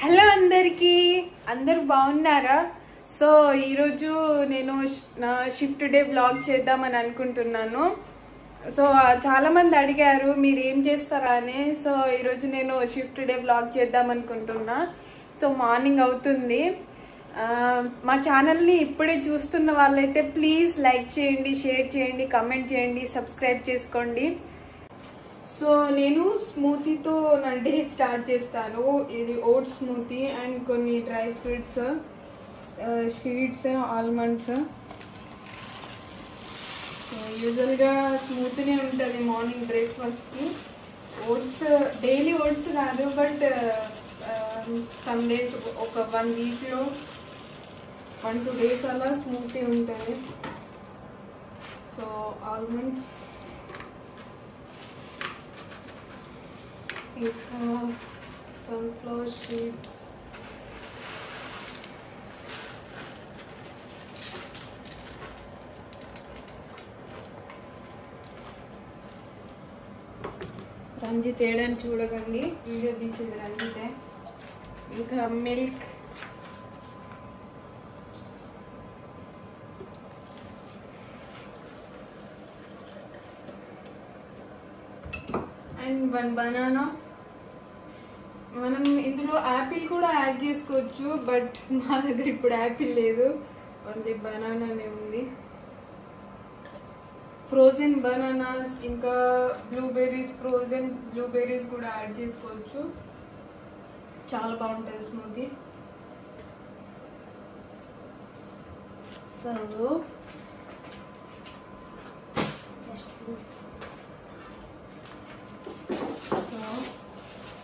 Hello అందరికీ, అందరు బాగున్నారా? సో ఈరోజు నేను నా షిఫ్ట్ డే వ్లాగ్ చేద్దామని అనుకుంటున్నాను. సో చాలా మంది అడిగారు మీరు ఏం చేస్తారా అని. సో ఈరోజు నేను షిఫ్ట్ డే వ్లాగ్ చేద్దాం అనుకుంటున్నా. సో మార్నింగ్ అవుతుంది. మా ఛానల్ని ఇప్పుడే చూస్తున్న వాళ్ళైతే ప్లీజ్ లైక్ చేయండి, షేర్ చేయండి, కమెంట్ చేయండి, సబ్స్క్రైబ్ చేసుకోండి. సో నేను స్మూతీతో నా డే స్టార్ట్ చేస్తాను. ఇది ఓట్స్ స్మూతీ అండ్ కొన్ని డ్రై ఫ్రూట్స్, సీడ్స్, ఆల్మండ్స్. యూజువల్గా స్మూతీనే ఉంటుంది మార్నింగ్ బ్రేక్ఫాస్ట్కి. ఓట్స్ డైలీ ఓట్స్ కాదు, బట్ సమ్ డేస్ ఒక 1 వీక్లో 1-2 days అలా స్మూతీ ఉంటుంది. సో ఆల్మండ్స్, ఇంకా సన్ఫ్లవర్ సీడ్స్, రంజిత్ ఏడని చూడకండి, వీడియో తీసేది రంజితే. ఇంకా మిల్క్, అండ్ 1 బనానా. మనం ఇందులో యాపిల్ కూడా యాడ్ చేసుకోవచ్చు, బట్ మా దగ్గర ఇప్పుడు యాపిల్ లేదు, ఓన్లీ బనానానే ఉంది. ఫ్రోజన్ బనానాస్, ఇంకా బ్లూబెర్రీస్, ఫ్రోజన్ బ్లూబెర్రీస్ కూడా యాడ్ చేసుకోవచ్చు. చాలా బాగుంటుంది స్మూతీ. సో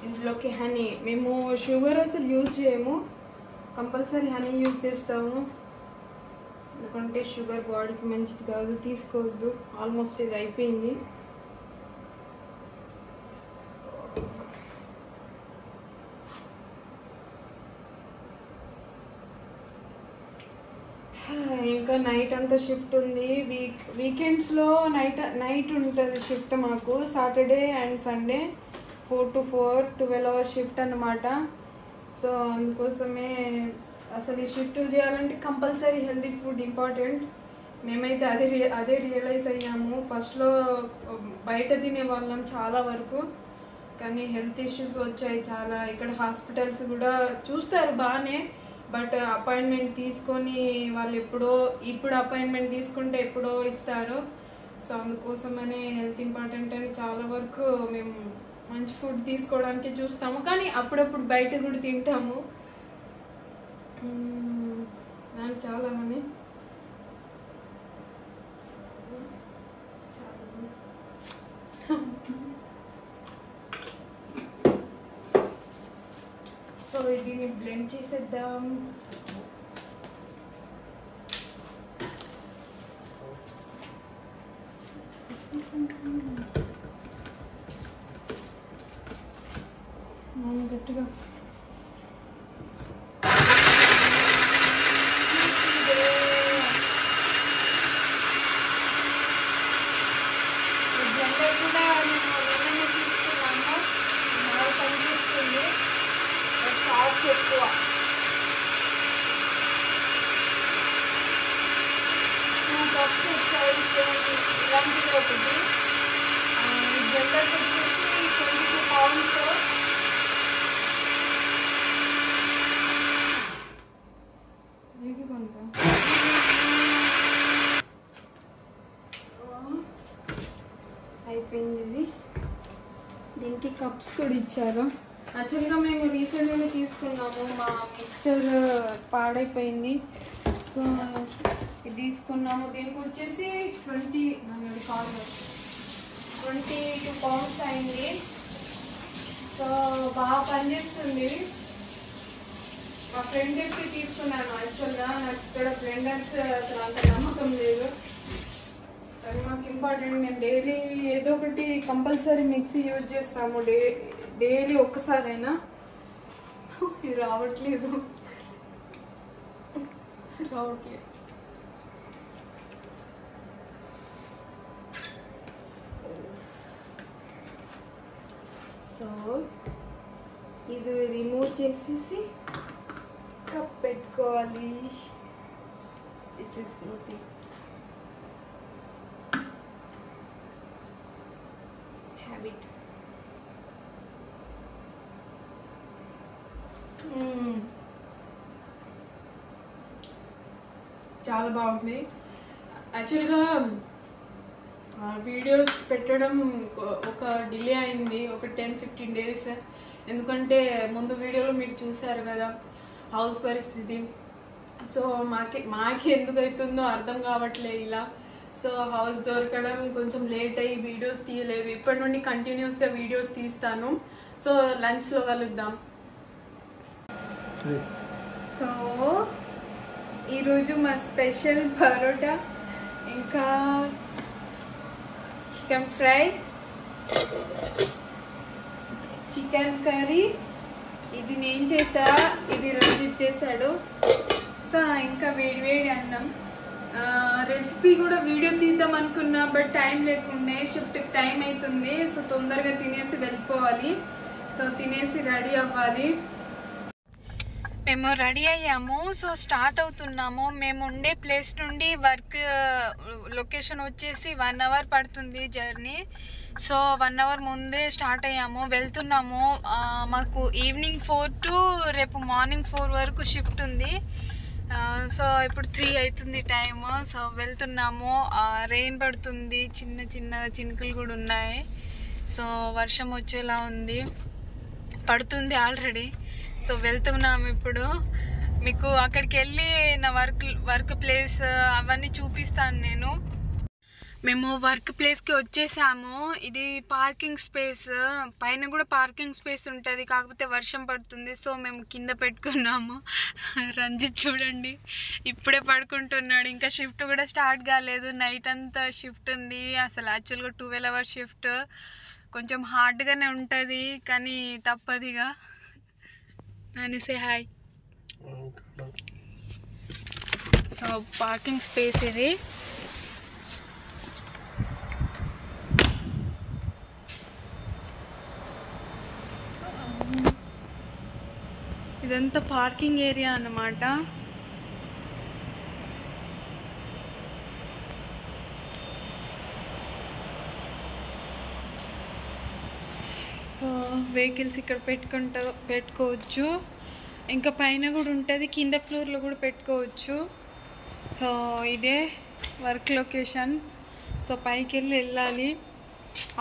ఇందులోకి హనీ. మేము షుగర్ అసలు యూజ్ చేయము, కంపల్సరీ హనీ యూజ్ చేస్తాము. ఎందుకంటే షుగర్ బాడీకి మంచిది కాదు, తీసుకోవద్దు. ఆల్మోస్ట్ ఇది అయిపోయింది. ఇంకా నైట్ అంతా షిఫ్ట్ ఉంది. వీకెండ్స్లో నైట్ ఉంటుంది షిఫ్ట్ మాకు. Saturday and Sunday 4 to 4 12 hour shift అన్నమాట. సో అందుకోసమే అసలు ఈ షిఫ్ట్లు చేయాలంటే కంపల్సరీ హెల్తీ ఫుడ్ ఇంపార్టెంట్. మేమైతే అదే రియలైజ్ అయ్యాము. ఫస్ట్లో బయట తినే వాళ్ళం చాలా వరకు, కానీ హెల్త్ ఇష్యూస్ వచ్చాయి చాలా. ఇక్కడ హాస్పిటల్స్ కూడా చూస్తారు బాగానే, బట్ అపాయింట్మెంట్ తీసుకొని వాళ్ళు ఇప్పుడు అపాయింట్మెంట్ తీసుకుంటే ఎప్పుడో ఇస్తారు. సో అందుకోసమనే హెల్త్ ఇంపార్టెంట్ అని చాలా వరకు మేము మంచి ఫుడ్ తీసుకోవడానికి చూస్తాము, కానీ అప్పుడప్పుడు బయట కూడా తింటాము. చాలా మంది సో దీన్ని బ్లెండ్ చేసేద్దాం. గట్టిగా బ్లెండర్ కూడా నేను నిన్ననే తీసుకున్నాను. బాగా పనిచేస్తుంది, కాస్ట్ ఎక్కువ. కప్స్ వచ్చాయి ఇలాంటిది ఒకటి. ఈ బ్లెండర్ వచ్చేసి 22 pounds. అయిపోయింది ఇది. దీనికి కప్స్ కూడా ఇచ్చారు. యాక్చువల్గా మేము రీసెంట్గానే తీసుకున్నాము, మా మిక్సర్ పాడైపోయింది. సో ఇది తీసుకున్నాము. దీనికి వచ్చేసి 22 pounds అయింది. సో బాగా పనిచేస్తుంది. మా ఫ్రెండ్ చెప్పి తీసుకున్నాను. యాక్చువల్గా నాకు ఇక్కడ బ్లెండర్స్ అసలు అంత నమ్మకం లేదు, కానీ మాకు ఇంపార్టెంట్. మేము డైలీ ఏదో ఒకటి కంపల్సరీ మిక్సీ యూజ్ చేస్తాము, డైలీ ఒక్కసారైనా. ఇది రావట్లేదు. సో ఇది రిమూవ్ చేసేసి కప్ పెట్టుకోవాలి. This is smoothie. హ్యాబిట్. చాలా బాగుంది. యాక్చువల్గా వీడియోస్ పెట్టడం ఒక డిలే అయింది, ఒక 10-15 days. ఎందుకంటే ముందు వీడియోలో మీరు చూసారు కదా హౌస్ పరిస్థితి. సో మాకే ఎందుకు అవుతుందో అర్థం కావట్లే ఇలా. సో హౌస్ దొరకడం కొంచెం లేట్ అయ్యి వీడియోస్ తీయలేదు. ఇప్పటి నుండి కంటిన్యూస్గా వీడియోస్ తీస్తాను. సో లంచ్లో కలుద్దాం. సో ఈరోజు మా స్పెషల్ పరోటా, ఇంకా చికెన్ ఫ్రై, చికెన్ కర్రీ. ఇది నేను చేసా, ఇది రంజిత్ చేశాడు. సో ఇంకా వేడివేడి అన్నం. రెసిపీ కూడా వీడియో తీద్దాం అనుకున్నా, బట్ టైం లేకుండే. షిఫ్ట్కి టైం అవుతుంది. సో తొందరగా తినేసి వెళ్ళిపోవాలి. సో తినేసి రెడీ అవ్వాలి. మేము రెడీ అయ్యాము. సో స్టార్ట్ అవుతున్నాము. మేము ఉండే ప్లేస్ నుండి వర్క్ లొకేషన్ వచ్చేసి 1 hour పడుతుంది జర్నీ. సో 1 hour ముందే స్టార్ట్ అయ్యాము, వెళ్తున్నాము. మాకు ఈవినింగ్ 4 to రేపు మార్నింగ్ 4 వరకు షిఫ్ట్ ఉంది. సో ఇప్పుడు 3 అవుతుంది టైము. సో వెళ్తున్నాము. రెయిన్ పడుతుంది, చిన్న చిన్న చినుకులు కూడా ఉన్నాయి. సో వర్షం వచ్చేలా ఉంది, పడుతుంది ఆల్రెడీ. సో వెళ్తున్నాము ఇప్పుడు. మీకు అక్కడికి వెళ్ళి నా వర్క్ ప్లేస్ అవన్నీ చూపిస్తాను నేను. మేము వర్క్ ప్లేస్కి వచ్చేసాము. ఇది పార్కింగ్ స్పేస్, పైన కూడా పార్కింగ్ స్పేస్ ఉంటుంది, కాకపోతే వర్షం పడుతుంది. సో మేము కింద పెట్టుకున్నాము. రంజిత్ చూడండి ఇప్పుడే పడుకుంటున్నాడు. ఇంకా షిఫ్ట్ కూడా స్టార్ట్ కాలేదు, నైట్ అంతా షిఫ్ట్ ఉంది. అసలు యాక్చువల్గా 12 hour షిఫ్ట్. కొంచెం హార్డ్గానే ఉంటుంది, కానీ తప్పదిగా. Nani say hi. So parking space ఇది. ఇదంతా పార్కింగ్ ఏరియా అన్నమాట. సో వెహికల్స్ ఇక్కడ పెట్టుకోవచ్చు. ఇంకా పైన కూడా ఉంటుంది, కింద ఫ్లోర్లో కూడా పెట్టుకోవచ్చు. సో ఇదే వర్క్ లొకేషన్. సో పైకి వెళ్ళాలి.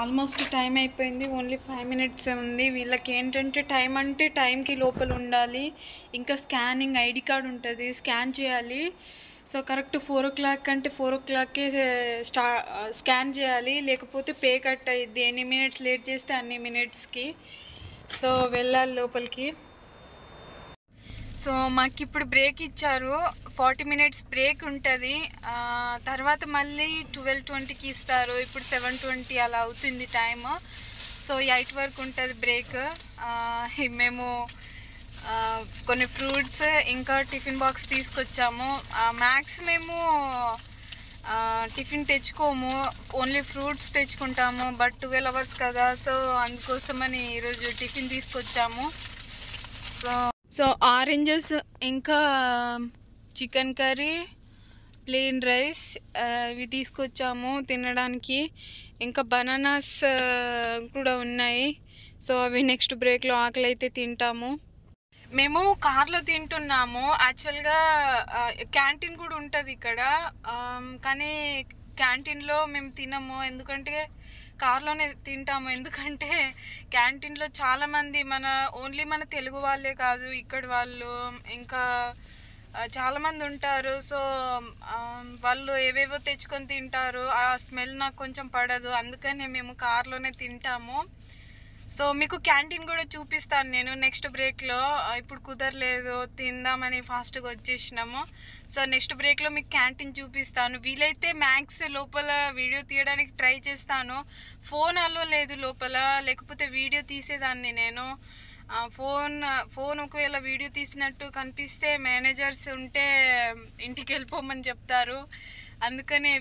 ఆల్మోస్ట్ టైం అయిపోయింది, ఓన్లీ 5 minutes ఉంది. వీళ్ళకి ఏంటంటే టైం అంటే టైంకి లోపల ఉండాలి. ఇంకా స్కానింగ్ ఐడి కార్డ్ ఉంటుంది, స్కాన్ చేయాలి. సో కరెక్ట్ 4 o'clock అంటే 4 o'clockకే స్కాన్ చేయాలి, లేకపోతే పే కట్ అయ్యిద్ది. ఎన్ని మినిట్స్ లేట్ చేస్తే అన్ని మినిట్స్కి. సో వెళ్ళాలి లోపలికి. సో మాకు ఇప్పుడు బ్రేక్ ఇచ్చారు, 40 minutes బ్రేక్ ఉంటుంది. తర్వాత మళ్ళీ 12:20కి ఇస్తారు. ఇప్పుడు 7:20 అలా అవుతుంది టైము. సో 8 వరకు ఉంటుంది బ్రేక్. మేము కొన్ని ఫ్రూట్స్ ఇంకా టిఫిన్ బాక్స్ తీసుకొచ్చాము. మ్యాక్స్ మేము టిఫిన్ తెచ్చుకోము, ఓన్లీ ఫ్రూట్స్ తెచ్చుకుంటాము. బట్ 12 hours కదా, సో అందుకోసమని ఈరోజు టిఫిన్ తీసుకొచ్చాము. సో ఆరెంజెస్, ఇంకా చికెన్ కర్రీ, ప్లెయిన్ రైస్ ఇవి తీసుకొచ్చాము తినడానికి. ఇంకా బనానాస్ కూడా ఉన్నాయి. సో అవి నెక్స్ట్ బ్రేక్లో ఆకలి అయితే తింటాము. మేము కార్లో తింటున్నాము. యాక్చువల్గా క్యాంటీన్ కూడా ఉంటుంది ఇక్కడ, కానీ క్యాంటీన్లో మేము తినము, ఎందుకంటే కార్లోనే తింటాము. ఎందుకంటే క్యాంటీన్లో చాలామంది ఓన్లీ మన తెలుగు వాళ్ళే కాదు, ఇక్కడ వాళ్ళు ఇంకా చాలామంది ఉంటారు. సో వాళ్ళు ఏవేవో తెచ్చుకొని తింటారు. ఆ స్మెల్ నాకు కొంచెం పడదు, అందుకనే మేము కార్లోనే తింటాము. సో మీకు క్యాంటీన్ కూడా చూపిస్తాను నేను నెక్స్ట్ బ్రేక్లో. ఇప్పుడు కుదరలేదు, తిందామని ఫాస్ట్గా వచ్చేసినాము. సో నెక్స్ట్ బ్రేక్లో మీకు క్యాంటీన్ చూపిస్తాను. వీలైతే మ్యాక్స్ లోపల వీడియో తీయడానికి ట్రై చేస్తాను. ఫోన్ అలో లేదు లోపల, లేకపోతే వీడియో తీసేదాన్ని నేను. ఫోన్ ఒకవేళ వీడియో తీసినట్టు కనిపిస్తే మేనేజర్స్ ఉంటే ఇంటికి వెళ్ళిపోమని చెప్తారు. అందుకనే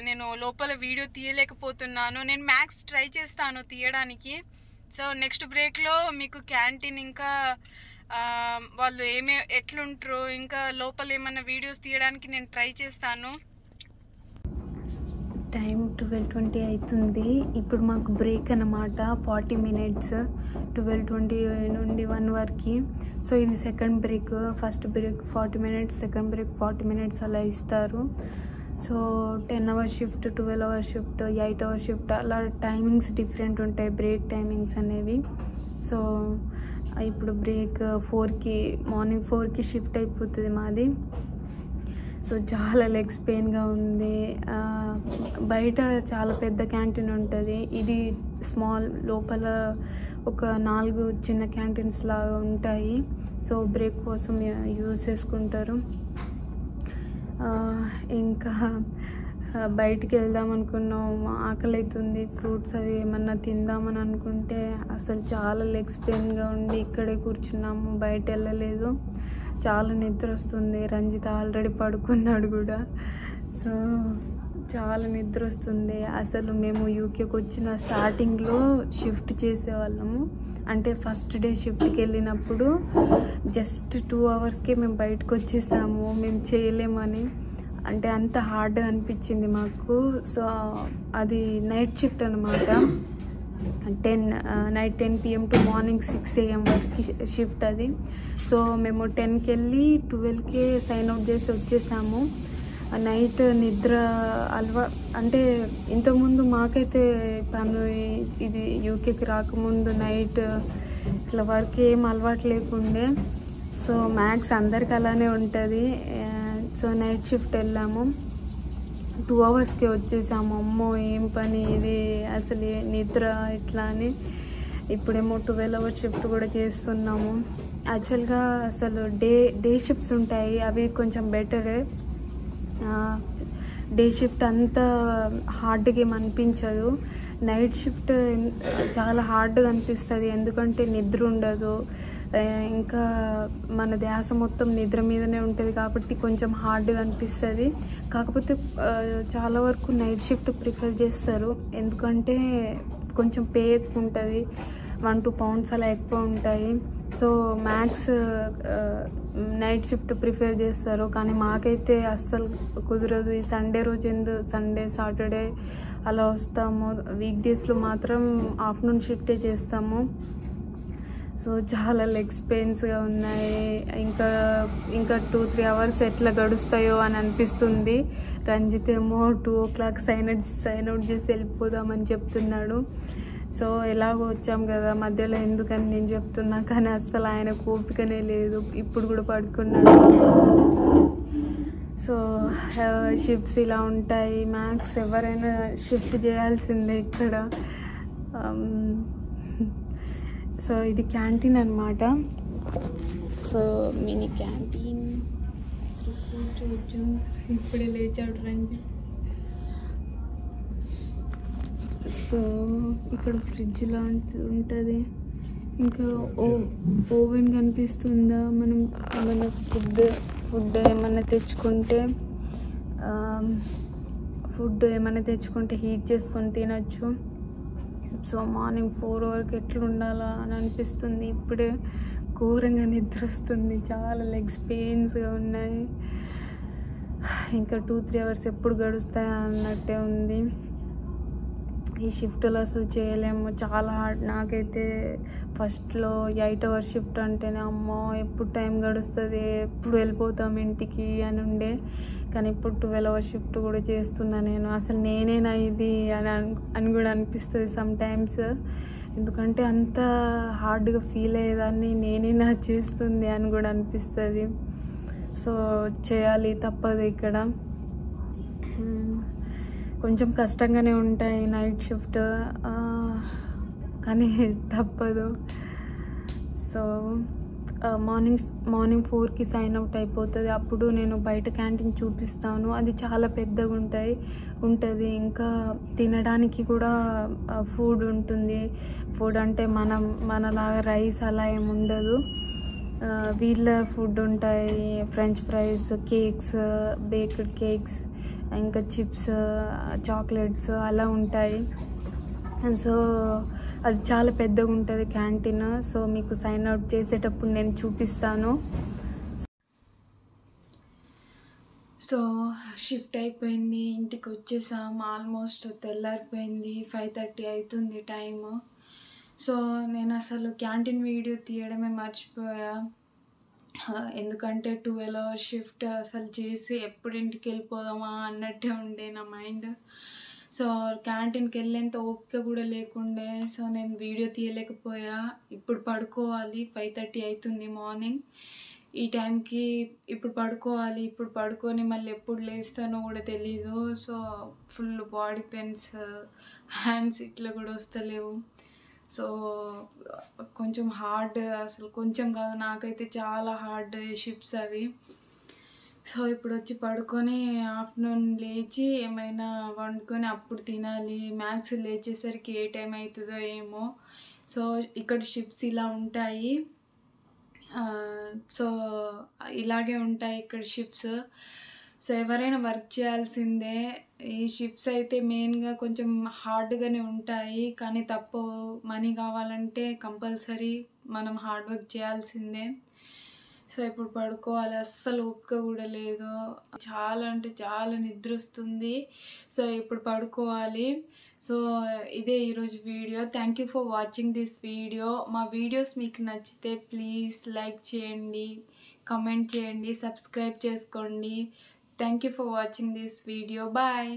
నేను లోపల వీడియో తీయలేకపోతున్నాను. నేను మ్యాక్స్ ట్రై చేస్తాను తీయడానికి, సో నెక్స్ట్ బ్రేక్లో మీకు క్యాంటీన్ ఇంకా వాళ్ళు ఎట్లుంటారు ఇంకా లోపల ఏమన్నా వీడియోస్ తీయడానికి నేను ట్రై చేస్తాను. టైం 12:20 అవుతుంది. ఇప్పుడు మాకు బ్రేక్ అన్నమాట 40 minutes, 12:20 నుండి 1 వరకు. సో ఇది second break. First break 40 minutes, second break 40 minutes అలా ఇస్తారు. So 10 hours shift, 12 hours shift, 8 hours shift అలా టైమింగ్స్ డిఫరెంట్ ఉంటాయి బ్రేక్ టైమింగ్స్ అనేవి. సో ఇప్పుడు బ్రేక్ 4కి, మార్నింగ్ 4కి షిఫ్ట్ అయిపోతుంది మాది. సో చాలా లెగ్స్ పెయిన్గా ఉంది. బయట చాలా పెద్ద క్యాంటీన్ ఉంటుంది, ఇది స్మాల్, లోపల ఒక 4 చిన్న క్యాంటీన్స్ లాగా ఉంటాయి. సో బ్రేక్ కోసం యూజ్ చేసుకుంటారు. ఇంకా బయటికి వెళ్దాం అనుకున్నాం, ఆకలి అవుతుంది, ఫ్రూట్స్ అవి ఏమన్నా తిందామని అనుకుంటే అసలు చాలా లెగ్స్ పెయిన్గా ఉండి ఇక్కడే కూర్చున్నాము, బయట వెళ్ళలేదు. చాలా నిద్ర వస్తుంది. రంజిత్ ఆల్రెడీ పడుకున్నాడు కూడా. సో చాలా నిద్ర వస్తుంది. అసలు మేము యూకేకి వచ్చిన స్టార్టింగ్లో షిఫ్ట్ చేసేవాళ్ళము. అంటే ఫస్ట్ డే షిఫ్ట్కి వెళ్ళినప్పుడు జస్ట్ 2 hours మేము బయటకు వచ్చేసాము, మేము చేయలేమని. అంటే అంత హార్డ్గా అనిపించింది మాకు. సో అది నైట్ షిఫ్ట్ అనమాట. Night 10 PM to morning 6 AM వరకు షిఫ్ట్ అది. సో మేము 10కి వెళ్ళి 12కే సైన్ అవుట్ చేసి వచ్చేసాము. నైట్ నిద్ర అంటే ఇంతకుముందు మాకైతే తను ఇది యూకేకి రాకముందు నైట్ ఇట్లా వర్క్ ఏం అలవాటు లేకుండే. సో మ్యాక్స్ అందరికి అలానే ఉంటుంది. సో నైట్ షిఫ్ట్ వెళ్ళాము, 2 hours వచ్చేసాము. అమ్మో ఏం పని ఇది, అసలు నిద్ర ఇట్లా అని. ఇప్పుడేమో 12 hours షిఫ్ట్ కూడా చేస్తున్నాము. యాక్చువల్గా అసలు డే షిఫ్ట్స్ ఉంటాయి, అవి కొంచెం బెటరే. డే షిఫ్ట్ అంత హార్డ్గా ఏం అనిపించదు. నైట్ షిఫ్ట్ చాలా హార్డ్గా అనిపిస్తుంది, ఎందుకంటే నిద్ర ఉండదు. ఇంకా మన ధ్యాస మొత్తం నిద్ర మీదనే ఉంటుంది కాబట్టి కొంచెం హార్డ్గా అనిపిస్తుంది. కాకపోతే చాలా వరకు నైట్ షిఫ్ట్ ప్రిఫర్ చేస్తారు, ఎందుకంటే కొంచెం పే ఎక్కువ ఉంటుంది, 1-2 pounds అలా ఎక్కువ ఉంటాయి. So max night shift prefer చేస్తారు. కానీ మాకైతే అస్సలు కుదరదు. ఈ సండే రోజు సండే సాటర్డే అలా వస్తాము, వీక్ డేస్లో మాత్రం ఆఫ్టర్నూన్ షిఫ్టే చేస్తాము. సో చాలా లెగ్స్ పెయిన్స్గా ఉన్నాయి. ఇంకా 2-3 hours ఎట్లా గడుస్తాయో అని అనిపిస్తుంది. రంజిత్ ఏమో 2 o'clock సైన్ అవుట్ చేసి వెళ్ళిపోదామని చెప్తున్నాడు. సో ఎలాగో వచ్చాం కదా, మధ్యలో ఎందుకని నేను చెప్తున్నా, కానీ అస్సలు ఆయన ఓపికనే లేదు, ఇప్పుడు కూడా పడుకున్నాడు. సో షిఫ్ట్స్ ఇలా ఉంటాయి. మ్యాక్స్ ఎవరైనా షిఫ్ట్ చేయాల్సిందే ఇక్కడ. సో ఇది క్యాంటీన్ అనమాట. So mini canteen. కూర్చోవచ్చు, ఇప్పుడే లేచాడు రంజిత్. సో ఇక్కడ ఫ్రిడ్జ్ లాంటి ఉంటుంది. ఇంకా ఓవెన్ కనిపిస్తుందా, మనం ఏమైనా ఫుడ్ ఏమైనా తెచ్చుకుంటే హీట్ చేసుకొని తినచ్చు. సో మార్నింగ్ 4 వరకు ఎట్లా ఉండాలా అని అనిపిస్తుంది. ఇప్పుడే ఘోరంగా నిద్ర వస్తుంది, చాలా లెగ్స్ పెయిన్స్గా ఉన్నాయి. ఇంకా 2-3 hours ఎప్పుడు గడుస్తాయా అన్నట్టే ఉంది. ఈ షిఫ్ట్లో అసలు చేయలేము, చాలా హార్డ్. నాకైతే ఫస్ట్లో 8 hours షిఫ్ట్ అంటేనే అమ్మో ఎప్పుడు టైం గడుస్తుంది, ఎప్పుడు వెళ్ళిపోతాం ఇంటికి అని ఉండే. కానీ ఇప్పుడు 12 hours షిఫ్ట్ కూడా చేస్తున్నా నేను. అసలు నేనేనా ఇది అని కూడా అనిపిస్తుంది సమ్టైమ్స్, ఎందుకంటే అంత హార్డ్గా ఫీల్ అయ్యేదాన్ని, నేనేనా చేస్తుంది అని కూడా అనిపిస్తుంది. సో చేయాలి, తప్పదు. ఇక్కడ కొంచెం కష్టంగానే ఉంటాయి నైట్ షిఫ్ట్, కానీ తప్పదు. సో మార్నింగ్ 4కి సైన్ అవుట్ అయిపోతుంది. అప్పుడు నేను బయట క్యాంటీన్ చూపిస్తాను, అది చాలా పెద్దగా ఉంటుంది. ఇంకా తినడానికి కూడా ఫుడ్ ఉంటుంది. ఫుడ్ అంటే మనలాగా రైస్ అలా ఏమి ఉండదు, వీళ్ళ ఫుడ్ ఉంటాయి. French fries, cakes, baked cakes, ఇంకా చిప్స్, చాక్లెట్స్ అలా ఉంటాయి. సో అది చాలా పెద్దగా ఉంటుంది క్యాంటీన్. సో మీకు సైన్ అవుట్ చేసేటప్పుడు నేను చూపిస్తాను. సో షిఫ్ట్ అయిపోయింది, ఇంటికి వచ్చేసాం. ఆల్మోస్ట్ తెల్లారిపోయింది, 5:30 అవుతుంది టైము. సో నేను అసలు క్యాంటీన్ వీడియో తీయడమే మర్చిపోయా. ఎందుకంటే 12 hours షిఫ్ట్ అసలు చేసి ఎప్పుడు ఇంటికి వెళ్ళిపోదామా అన్నట్టే ఉండే నా మైండ్. సో క్యాంటీన్కి వెళ్ళేంత ఓపిక కూడా లేకుండే. సో నేను వీడియో తీయలేకపోయా. ఇప్పుడు పడుకోవాలి, 5:30 అవుతుంది మార్నింగ్. ఈ టైంకి ఇప్పుడు పడుకోవాలి. ఇప్పుడు పడుకొని మళ్ళీ ఎప్పుడు లేస్తానో కూడా తెలీదు. So full body pains, hands ఇట్లా కూడా వస్తలేవు. సో కొంచెం హార్డ్, అసలు కొంచెం కాదు, నాకైతే చాలా హార్డ్ షిఫ్ట్స్ అవి. సో ఇప్పుడు వచ్చి పడుకొని ఆఫ్టర్నూన్ లేచి ఏమైనా వండుకొని అప్పుడు తినాలి. మ్యాక్స్ లేచేసరికి ఏ టైం అవుతుందో ఏమో. సో ఇక్కడ షిఫ్ట్స్ ఇలా ఉంటాయి. సో ఇలాగే ఉంటాయి ఇక్కడ షిఫ్ట్స్. సో ఎవరైనా వర్క్ చేయాల్సిందే. ఈ షిఫ్ట్స్ అయితే మెయిన్గా కొంచెం హార్డ్గానే ఉంటాయి, కానీ తప్పవు. మనీ కావాలంటే కంపల్సరీ మనం హార్డ్ వర్క్ చేయాల్సిందే. సో ఇప్పుడు పడుకోవాలి, అస్సలు ఓపిక కూడా లేదు. చాలా అంటే చాలా నిద్ర వస్తుంది. సో ఇప్పుడు పడుకోవాలి. సో ఇదే ఈరోజు video. Thank you for watching this video. మా వీడియోస్ మీకు నచ్చితే ప్లీజ్ లైక్ చేయండి, కమెంట్ చేయండి, సబ్స్క్రైబ్ చేసుకోండి. Thank you for watching this video. Bye.